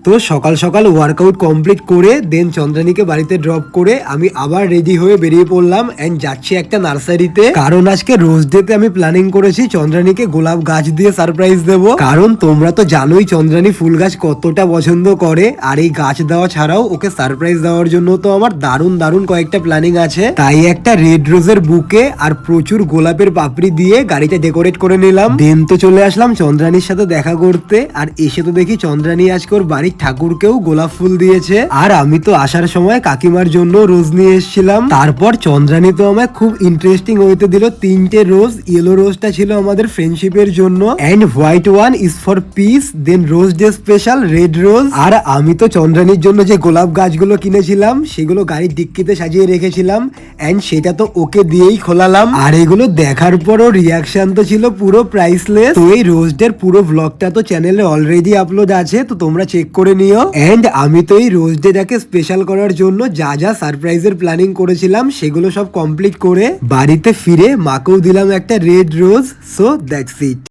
তো সকাল সকাল ওয়ার্কআউট কমপ্লিট করে দেন চন্দ্রানীকে বাড়িতে ড্রপ করে আমি আবার রেডি হয়ে বেরিয়ে পড়লাম এন্ড যাচ্ছি একটা নার্সারিতে, কারণ আজকে রোজ ডেতে আমি প্ল্যানিং করেছি চন্দ্রানীকে গোলাপ গাছ দিয়ে সারপ্রাইজ দেব। কারণ তোমরা তো জানোই চন্দ্রানী ফুল গাছ কতটা পছন্দ করে, আর এই গাছ দেওয়া ছাড়াও ওকে সারপ্রাইজ দেওয়ার জন্য তো আমার দারুণ দারুণ কয়েকটা প্ল্যানিং আছে। তাই একটা রেড রোজের বুকে আর প্রচুর গোলাপের পাপড়ি দিয়ে গাড়িটা ডেকোরেট করে নিলাম। দেন তো চলে আসলাম চন্দ্রানীর সাথে দেখা করতে, আর এসে তো দেখি চন্দ্রানী আজকে ওর বাড়ির ঠাকুরকেও গোলাপ ফুল দিয়েছে, আর আমি তো আসার সময় কাকিমার জন্য রোজ নিয়ে এসেছিলাম। তারপর চন্দ্রানী তো আমায় খুব ইন্টারেস্টিং ওয়েতে দিল 3টে রোজ। ইয়েলো রোজটা ছিল আমাদের ফ্রেন্ডশিপের জন্য, and white one is for peace, then rose day special red rose. আর আমি তো চন্দ্রানীর জন্য যে গোলাপ গাছগুলো কিনেছিলাম সেগুলো গাড়ির ডিক্কিতে সাজিয়ে রেখেছিলাম, এন্ড সেটা তো ওকে দিয়েই খোলালাম। আর এগুলো দেখার পরও রিয়াকশন তো ছিল পুরো প্রাইসলেস। তো এই রোজ ডের পুরো ব্লগটা তো চ্যানেলে অলরেডি আপলোড আছে, তো তোমরা চেক করে নিও। এন্ড আমি তো এই রোজ ডেটাকে স্পেশাল করার জন্য যা যা সারপ্রাইজের প্ল্যানিং করেছিলাম সেগুলো সব কমপ্লিট করে বাড়িতে ফিরে মাকেও দিলাম একটা red rose. So that's it.